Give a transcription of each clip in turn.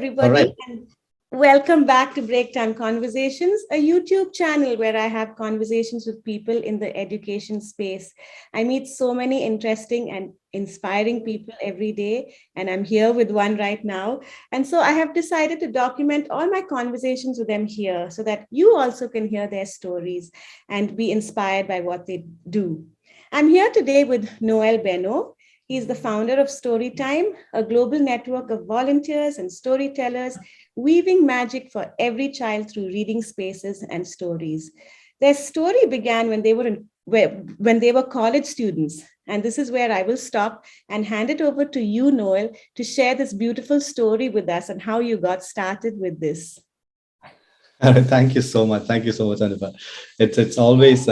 All right. everybody, and welcome back to Break Time Conversations, a YouTube channel where I have conversations with people in the education space. I meet so many interesting and inspiring people every day, and I'm here with one right now. And so I have decided to document all my conversations with them here so that you also can hear their stories and be inspired by what they do. I'm here today with Noel Benno. He is the founder of Storytime, a global network of volunteers and storytellers weaving magic for every child through reading spaces and stories. Their story began when they were college students. And this is where I will stop and hand it over to you, Noel, to share this beautiful story with us and how you got started with this. Thank you so much. Thank you so much, Anifa. It's always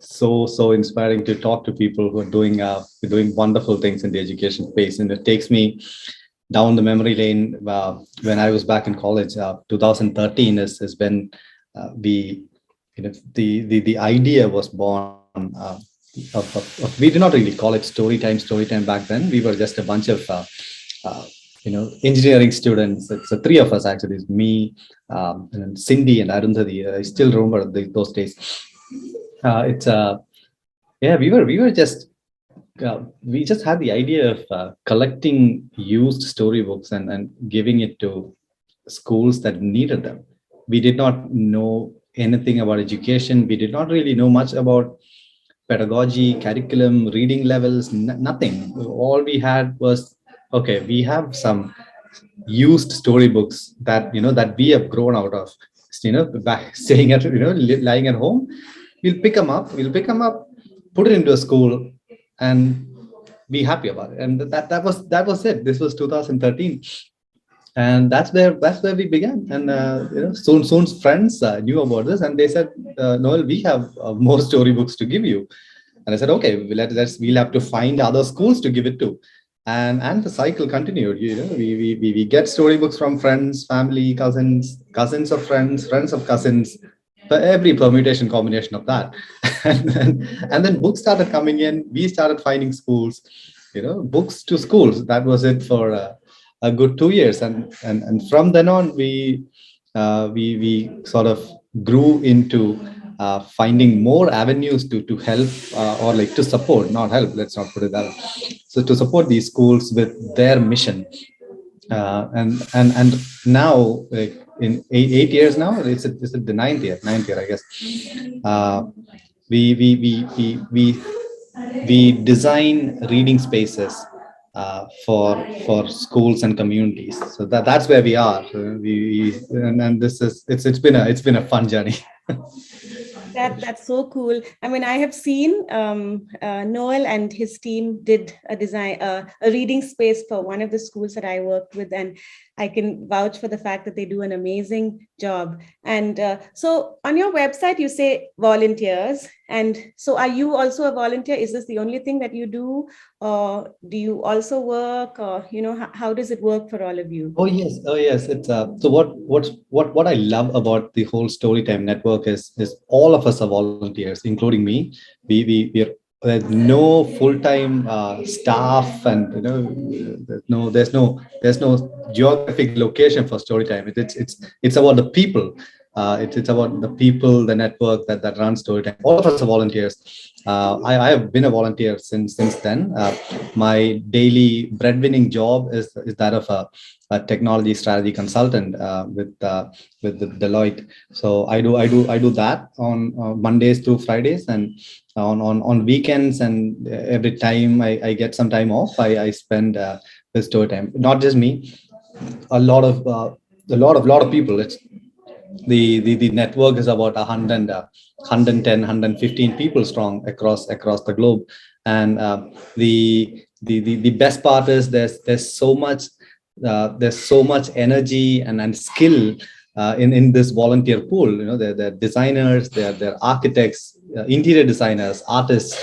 so inspiring to talk to people who are doing wonderful things in the education space, and it takes me down the memory lane. When I was back in college, 2013 is when we the idea was born. We did not really call it story time back then. We were just a bunch of uh, engineering students. It's three of us actually. It's me, and Cindy and Arundhati. I still remember those days. It's Yeah, we just had the idea of collecting used storybooks and giving it to schools that needed them. We did not know anything about education. We did not really know much about pedagogy, curriculum, reading levels, nothing. All we had was, okay, we have some used storybooks that we have grown out of, back staying at, lying at home. We'll pick them up, put it into a school, and be happy about it. And that was it. This was 2013, and that's where we began. And soon friends knew about this, and they said, Noel, we have more storybooks to give you. And I said, okay, we'll have to find other schools to give it to. And the cycle continued. We get storybooks from friends, family, cousins of friends, friends of cousins, for every permutation combination of that. And then books started coming in. We started finding schools, books to schools. That was it for a good 2 years. And from then on, we sort of grew into finding more avenues to help, or like to support, not help, let's not put it that way. So to support these schools with their mission. And now, like, in 8 years now, it's the ninth year, I guess. uh, we we we we we we design reading spaces for schools and communities. So that's where we are. And this is it's been a fun journey. That's so cool. I mean, I have seen Noel and his team did a reading space for one of the schools that I worked with, and I can vouch for the fact that they do an amazing job. And so, on your website, you say volunteers, and so are you also a volunteer? Is this the only thing that you do, or do you also work, or how does it work for all of you? Oh yes. It's so what I love about the whole Storytime network is all of us are volunteers, including me. We're There's no full-time staff, and there's no geographic location for Storytime. It's about the people. It's about the people, the network that runs Storytime. All of us are volunteers. I have been a volunteer since then. My daily breadwinning job is that of a technology strategy consultant with the Deloitte. So I do that on Mondays through Fridays, and on weekends, and every time I get some time off, I spend with Storytime. Not just me, a lot of people. It's the network is about 110 people strong across the globe. And the best part is there's so much energy and skill in this volunteer pool. They're designers, they're architects, interior designers, artists,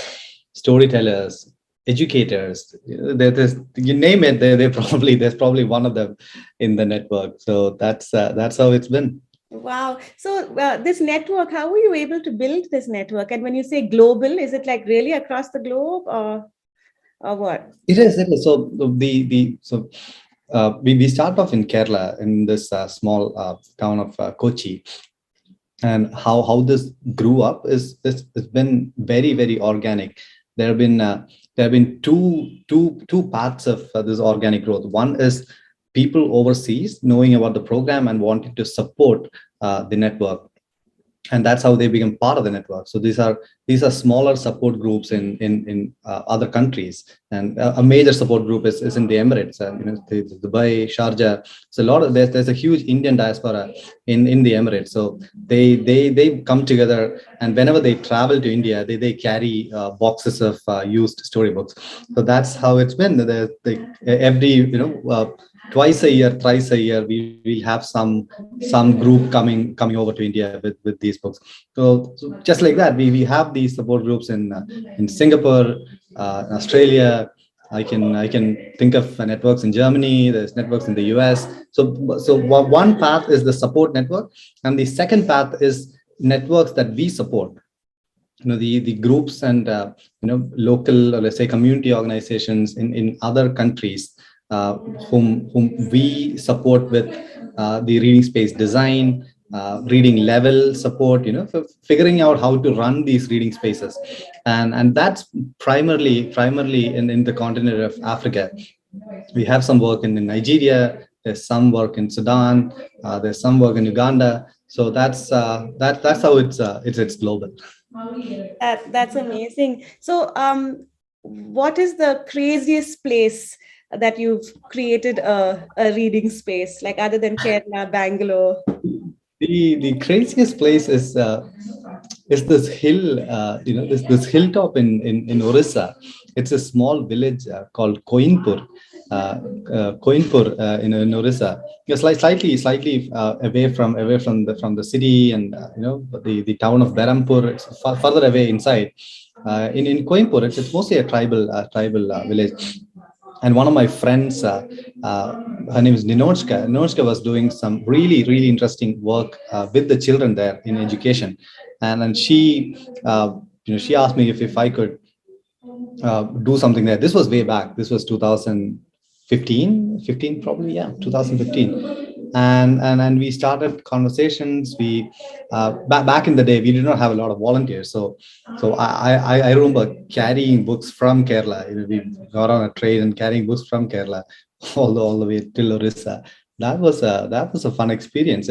storytellers, educators. You name it, there's probably one of them in the network. So that's how it's been. Wow. So this network, how were you able to build this network? And when you say global, is it like really across the globe, or what? It is. So we start off in Kerala, in this small town of Kochi. And how this grew up is it's been very, very organic. There have been two paths of this organic growth. One is people overseas knowing about the program and wanting to support the network, and that's how they become part of the network. So these are smaller support groups in other countries, and a major support group is in the Emirates, Dubai, Sharjah. So a lot of there's a huge Indian diaspora in the Emirates. So they come together, and whenever they travel to India, they carry boxes of used storybooks. So that's how it's been. Every twice a year, thrice a year, we will have some group coming over to India with these books. So just like that, we have these support groups in Singapore, Australia. I can think of networks in Germany. There's networks in the US. So one path is the support network, and the second path is networks that we support. The groups and local, or let's say, community organizations in other countries, whom we support with the reading space design, reading level support, for figuring out how to run these reading spaces. And that's primarily in the continent of Africa. We have some work in Nigeria, there's some work in Sudan, there's some work in Uganda. So that's how it's global. That's amazing. So, what is the craziest place that you've created a reading space, like other than Kerala, Bangalore? The craziest place is this hill, this hilltop in Orissa. It's a small village called Koinpur. Koinpur in Orissa. It's like slightly away from the city, and the town of Berhampur. It's further away inside. In Koinpur, it's mostly a tribal village. And one of my friends, her name is Ninotchka. Ninotchka was doing some really interesting work with the children there in education, and she she asked me if I could do something there. This was way back. This was 2015 probably, yeah, 2015. And we started conversations. We back in the day, we did not have a lot of volunteers. So I remember carrying books from Kerala. We got on a train and carrying books from Kerala all the way till Orissa. That was a fun experience.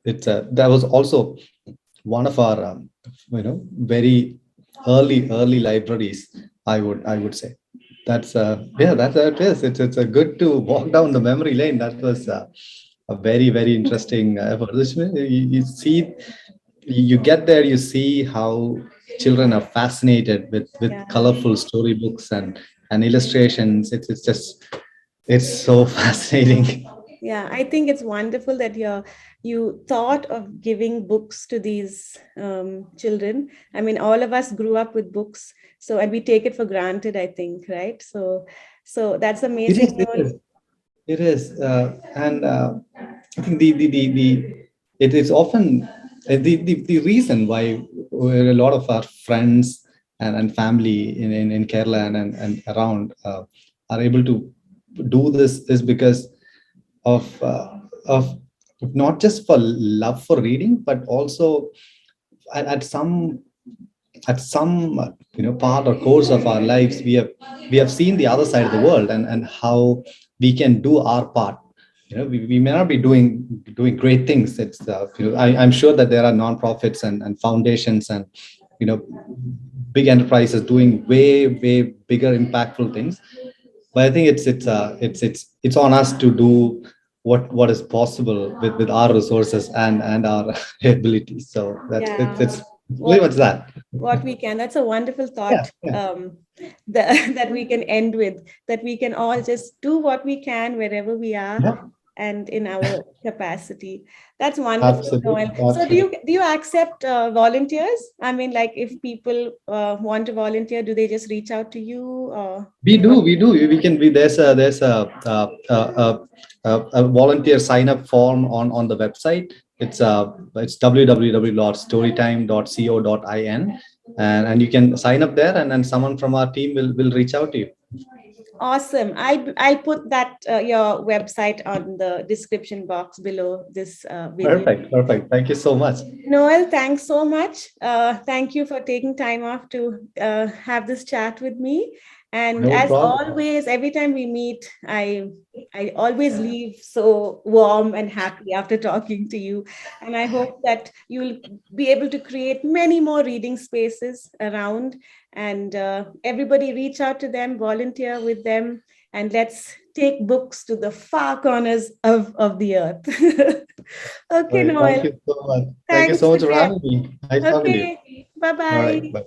That was also one of our very early libraries, I would say. That's that's how it is. It's a good to walk down the memory lane. That was a very interesting effort. You see, you get there, you see how children are fascinated with Yeah. colorful storybooks and illustrations. It's so fascinating. Yeah, I think it's wonderful that you thought of giving books to these children. I mean, all of us grew up with books, so and we take it for granted, I think, right? So that's It amazing. is. It is. It is, and I think it is often the reason why a lot of our friends and family in Kerala and around are able to do this is because of not just for love for reading, but also at some part or course of our lives, we have seen the other side of the world, and how we can do our part. We may not be doing great things. I'm sure that there are nonprofits and foundations and you know big enterprises doing way bigger impactful things, but I think it's on us to do what is possible with our resources and our abilities. So that's Yeah, it's pretty what much that. what we can. That's a wonderful Yeah, thought, yeah, that we can end with, that we can all just do what we can wherever we are yeah. and in our capacity. That's wonderful, Noel. Absolutely, So do absolutely. you accept volunteers? I mean, like if people want to volunteer, do they just reach out to you? Or We what? do, we do. We can be there's a volunteer sign up form on the website. It's www.storytime.co.in, and you can sign up there, and then someone from our team will reach out to you. Awesome. I'll put that your website on the description box below this video. Perfect. Perfect. Thank you so much. Noel, thanks so much. Thank you for taking time off to have this chat with me. And No as problem. always, every time we meet, I always leave so warm and happy after talking to you. And I hope that you'll be able to create many more reading spaces around. And everybody reach out to them, volunteer with them, and let's take books to the far corners of the earth. Okay, All right. Thank Noel. you so much. Thank you Thanks so much for again. having me. Nice talking to you. Okay. Bye All right. bye. Bye.